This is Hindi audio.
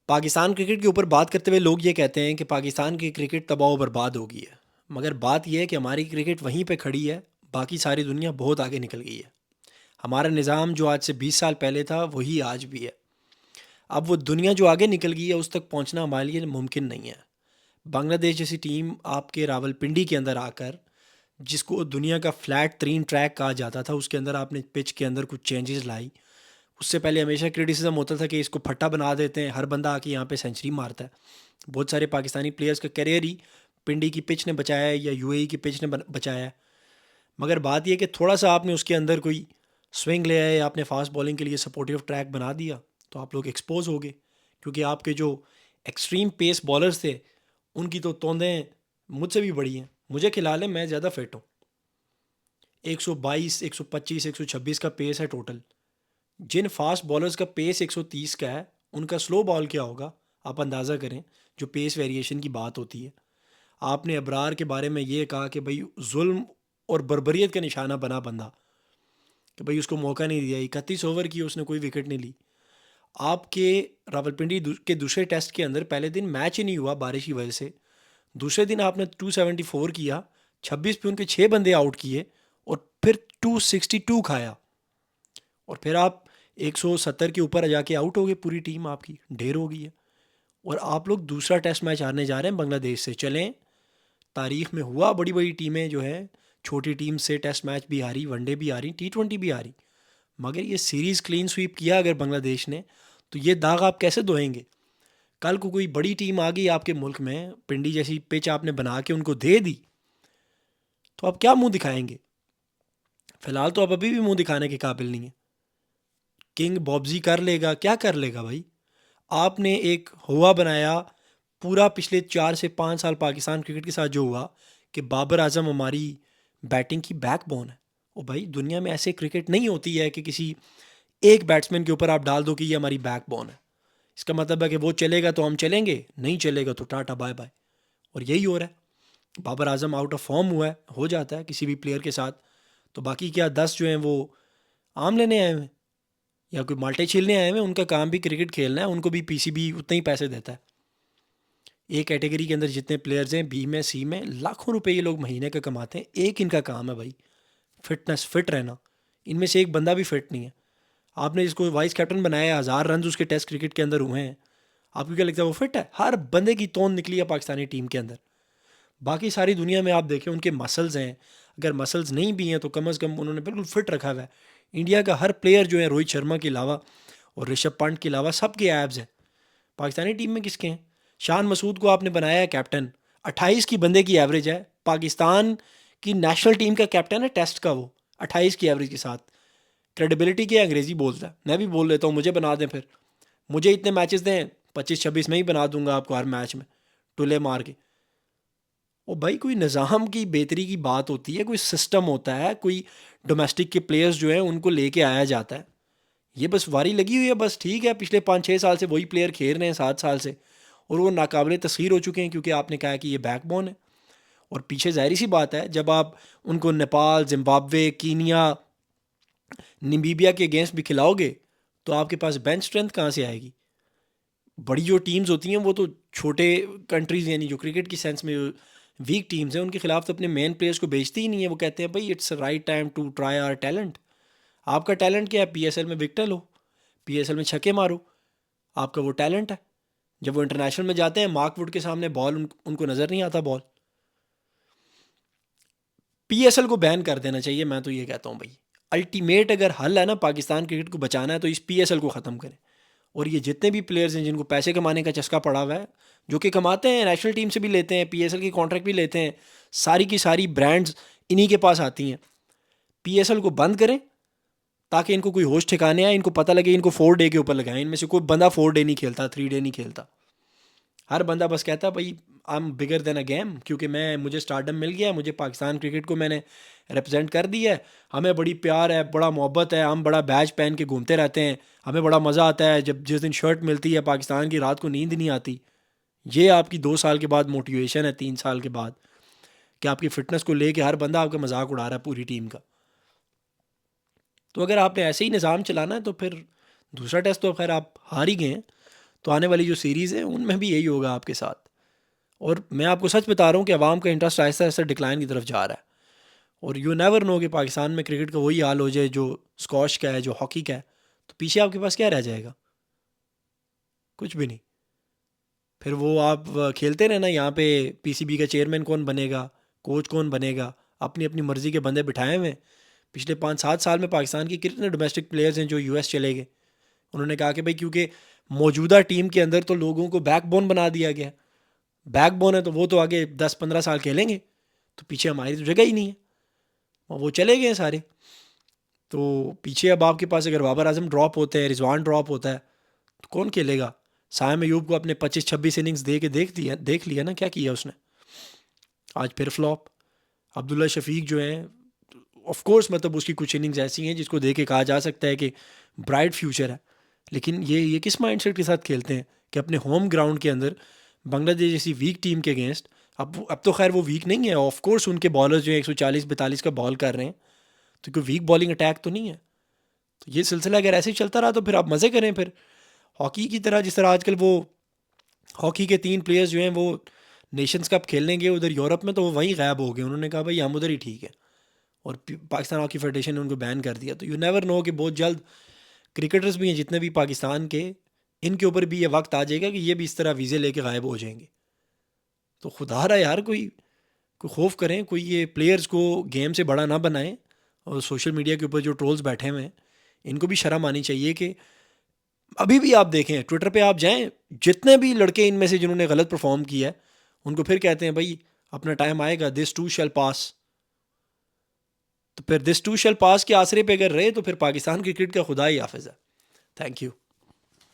पाकिस्तान क्रिकेट के ऊपर बात करते हुए लोग ये कहते हैं कि पाकिस्तान की क्रिकेट तबाह व बर्बाद हो गई है। मगर बात यह है कि हमारी क्रिकेट वहीं पे खड़ी है, बाकी सारी दुनिया बहुत आगे निकल गई है। हमारा निज़ाम जो आज से 20 साल पहले था वही आज भी है। अब वो दुनिया जो आगे निकल गई है उस तक पहुंचना हमारे लिए मुमकिन नहीं है। बांग्लादेश जैसी टीम आपके रावलपिंडी के अंदर आकर, जिसको दुनिया का फ्लैट 3 ट्रैक कहा जाता था, उसके अंदर आपने पिच के अंदर कुछ चेंजेस लाई। उससे पहले हमेशा क्रिटिसिज्म होता था कि इसको फट्टा बना देते हैं, हर बंदा आके यहाँ पे सेंचुरी मारता है। बहुत सारे पाकिस्तानी प्लेयर्स का करियर ही पिंडी की पिच ने बचाया है या यूएई की पिच ने बचाया है। मगर बात यह कि थोड़ा सा आपने उसके अंदर कोई स्विंग ले आए, आपने फास्ट बॉलिंग के लिए सपोर्टिव ट्रैक बना दिया, तो आप लोग एक्सपोज हो गए। क्योंकि आपके जो एक्सट्रीम पेस बॉलर्स थे उनकी तो तोंदें मुझसे भी बड़ी हैं। मुझे खिला लें, मैं ज़्यादा फिट हूँ। 122, 125, 126 का पेस है टोटल। जिन फास्ट बॉलर्स का पेस 130 का है, उनका स्लो बॉल क्या होगा आप अंदाज़ा करें। जो पेस वेरिएशन की बात होती है, आपने अबरार के बारे में ये कहा कि भाई जुल्म और बर्बरियत का निशाना बना बंदा, कि भाई उसको मौका नहीं दिया। 31 ओवर की उसने कोई विकेट नहीं ली। आपके रावलपिंडी के दूसरे टेस्ट के अंदर पहले दिन मैच ही नहीं हुआ बारिश की वजह से। दूसरे दिन आपने 274 किया, 26 पे उनके 6 बंदे आउट किए और फिर 262 खाया। और फिर आप 170 के ऊपर जाके आउट हो गए। पूरी टीम आपकी ढेर हो गई है और आप लोग दूसरा टेस्ट मैच हारने जा रहे हैं बांग्लादेश से। चलें, तारीख में हुआ बड़ी बड़ी टीमें जो है छोटी टीम से टेस्ट मैच भी हारी, वनडे भी हारी, T20 भी हारी। मगर ये सीरीज़ क्लीन स्वीप किया अगर बांग्लादेश ने, तो ये दाग आप कैसे धोएंगे? कल को कोई बड़ी टीम आ गई आपके मुल्क में, पिंडी जैसी पिच आपने बना के उनको दे दी, तो आप क्या मुंह दिखाएंगे? फिलहाल तो आप अभी भी मुंह दिखाने के काबिल नहीं है। किंग बॉब्जी कर लेगा, क्या कर लेगा भाई? आपने एक हुआ बनाया। पूरा पिछले 4 से 5 साल पाकिस्तान क्रिकेट के साथ जो हुआ कि बाबर आजम हमारी बैटिंग की बैकबोन है। ओ भाई, दुनिया में ऐसे क्रिकेट नहीं होती है कि किसी एक बैट्समैन के ऊपर आप डाल दो कि ये हमारी बैकबोन है। इसका मतलब है कि वो चलेगा तो हम चलेंगे, नहीं चलेगा तो टाटा बाय बाय। और यही हो रहा है। Babar Azam out of form हुआ है, हो जाता है किसी भी प्लेयर के साथ। तो बाकी क्या 10 जो हैं वो आम लेने आए हुए हैं या कोई माल्टे छीलने आए हुए हैं। उनका काम भी क्रिकेट खेलना है, उनको भी पीसीबी उतने ही पैसे देता है। ए कैटेगरी के अंदर जितने प्लेयर्स हैं, बी में सी में, लाखों रुपए ये लोग महीने का कमाते हैं। एक इनका काम है भाई फिटनेस, फिट रहना। इनमें से एक बंदा भी फिट नहीं है। आपने जिसको वाइस कैप्टन बनाया है, 1000 रन उसके टेस्ट क्रिकेट के अंदर हुए हैं, आपको क्या लगता है वो फिट है? हर बंदे की तोंद निकली है पाकिस्तानी टीम के अंदर। बाकी सारी दुनिया में आप देखें उनके मसल्स हैं। अगर मसल्स नहीं भी हैं तो कम अज़ कम उन्होंने बिल्कुल फिट रखा हुआ है। इंडिया का हर प्लेयर जो है, रोहित शर्मा के अलावा और ऋषभ पंत के अलावा, सबके एब्स हैं। पाकिस्तानी टीम में किसके हैं? शान मसूद को आपने बनाया है कैप्टन, 28 की बंदे की एवरेज है। पाकिस्तान की नेशनल टीम का कैप्टन है टेस्ट का वो, 28 की एवरेज के साथ। क्रेडिबिलिटी की अंग्रेज़ी बोलता है, मैं भी बोल लेता हूँ, मुझे बना दें फिर। मुझे इतने मैचेस दें, 25-26 में ही बना दूंगा आपको हर मैच में, टुले मार के। ओ भाई, कोई निज़ाम की बेहतरी की बात होती है, कोई सिस्टम होता है, कोई डोमेस्टिक के प्लेयर्स जो हैं उनको लेके आया जाता है। ये बस वारी लगी हुई है, बस ठीक है। पिछले 5-6 साल से वही प्लेयर खेल रहे हैं, 7 साल से, और वो नाकाबिले तस्खीर हो चुके हैं क्योंकि आपने कहा कि ये बैकबोन है। और पीछे ज़ाहिर सी बात है, जब आप उनको नेपाल, जिम्बाब्वे, कीनिया, नमीबिया के अगेंस्ट भी खिलाओगे तो आपके पास बेंच स्ट्रेंथ कहाँ से आएगी? बड़ी जो टीम्स होती हैं वो तो छोटे कंट्रीज़, यानी जो क्रिकेट की सेंस में वीक टीम्स हैं, उनके खिलाफ तो अपने मेन प्लेयर्स को बेचती ही नहीं है। वो कहते हैं भाई it's right time to try our talent. आपका टैलेंट क्या है? पीएसएल में विकेट लो, पीएसएल में छक्के मारो, आपका वो टैलेंट है। जब वो इंटरनेशनल में जाते हैं, मार्क वुड के सामने बॉल उनको नज़र नहीं आता बॉल। पीएसएल को बैन कर देना चाहिए, मैं तो ये कहता हूँ भाई। अल्टीमेट अगर हल है ना पाकिस्तान क्रिकेट को बचाना है तो इस पीएसएल को ख़त्म करें। और ये जितने भी प्लेयर्स हैं जिनको पैसे कमाने का चस्का पड़ा हुआ है, जो कि कमाते हैं, नेशनल टीम से भी लेते हैं, पीएसएल की कॉन्ट्रैक्ट भी लेते हैं, सारी की सारी ब्रांड्स इन्हीं के पास आती हैं। पीएसएल को बंद करें ताकि इनको कोई होश ठिकाने आए, इनको पता लगे, इनको 4 डे के ऊपर लगाएं। इनमें से कोई बंदा 4 डे नहीं खेलता, 3 डे नहीं खेलता। हर बंदा बस कहता है भाई I am bigger than a game, क्योंकि मुझे स्टारडम मिल गया है, मुझे पाकिस्तान क्रिकेट को मैंने रिप्रेजेंट कर दिया है, हमें बड़ी प्यार है, बड़ा मोहब्बत है, हम बड़ा बैच पहन के घूमते रहते हैं, हमें बड़ा मज़ा आता है जब जिस दिन शर्ट मिलती है पाकिस्तान की, रात को नींद नहीं आती। ये आपकी 2 साल के बाद मोटिवेशन है, 3 साल के बाद, कि आपकी फ़िटनेस को लेके हर बंदा आपका मजाक उड़ा रहा है पूरी टीम का। तो अगर आपने ऐसे ही निज़ाम चलाना है तो फिर दूसरा टेस्ट तो खैर आप हार ही गए हैं। तो आने वाली जो सीरीज़ है उनमें भी यही होगा आपके साथ। और मैं आपको सच बता रहा हूँ कि अवाम का इंटरेस्ट आहिस्ता आहिस्ता डिक्लाइन की तरफ जा रहा है। और यू नेवर नो कि पाकिस्तान में क्रिकेट का वही हाल हो जाए जो स्कॉश का है, जो हॉकी का है, तो पीछे आपके पास क्या रह जाएगा? कुछ भी नहीं। फिर वो आप खेलते रहना यहाँ पे, पीसीबी का चेयरमैन कौन बनेगा, कोच कौन बनेगा, अपनी अपनी मर्ज़ी के बंदे बिठाए हुए हैं। पिछले 5-7 साल में पाकिस्तान के कितने डोमेस्टिक प्लेयर्स हैं जो यूएस चले गए। उन्होंने कहा कि भाई क्योंकि मौजूदा टीम के अंदर तो लोगों को बैकबोन बना दिया गया। बैकबोन है तो वो तो आगे 10-15 साल खेलेंगे, तो पीछे हमारी तो जगह ही नहीं है, और वो चले गए हैं सारे। तो पीछे अब आपके पास अगर बाबर आजम ड्रॉप होते हैं, रिजवान ड्रॉप होता है, तो कौन खेलेगा? साइम अयूब को अपने 25-26 इनिंग्स दे के देख लिया ना क्या किया उसने। आज फिर फ्लॉप। अब्दुल्ला शफीक जो है, ऑफ कोर्स मतलब उसकी कुछ इनिंग्स ऐसी हैं जिसको देख के कहा जा सकता है कि ब्राइट फ्यूचर है, लेकिन ये किस माइंडसेट के साथ खेलते हैं कि अपने होम ग्राउंड के अंदर बांग्लादेश जैसी वीक टीम के अगेंस्ट, अब तो खैर वो वीक नहीं है, ऑफ कोर्स उनके बॉलर्स जो है 140-42 का बॉल कर रहे हैं, तो कोई वीक बॉलिंग अटैक तो नहीं है। तो ये सिलसिला अगर ऐसे ही चलता रहा तो फिर आप मज़े करें। फिर हॉकी की तरह, जिस तरह आजकल वो हॉकी के 3 प्लेयर्स जो हैं वो नेशंस कप खेलने गए उधर यूरोप में, तो वो वहीं गायब हो गए। उन्होंने कहा भाई हम उधर ही ठीक है, और पाकिस्तान हॉकी फेडरेशन ने उनको बैन कर दिया। तो यू नेवर नो कि बहुत जल्द क्रिकेटर्स भी हैं जितने भी पाकिस्तान के, इनके ऊपर भी ये वक्त आ जाएगा कि ये भी इस तरह वीज़े लेके गायब हो जाएंगे। तो खुदा रहा यार, कोई कोई खौफ करें, कोई ये प्लेयर्स को गेम से बड़ा ना बनाएं। और सोशल मीडिया के ऊपर जो ट्रोल्स बैठे हुए हैं, इनको भी शर्म आनी चाहिए कि अभी भी आप देखें ट्विटर पे आप जाएं, जितने भी लड़के इनमें से जिन्होंने गलत परफॉर्म किया है, उनको फिर कहते हैं भाई अपना टाइम आएगा, दिस टू शैल पास। तो फिर दिस टू शैल पास के आसरे पे अगर रहे तो फिर पाकिस्तान क्रिकेट का खुदा ही हाफिज़ है। Thank you.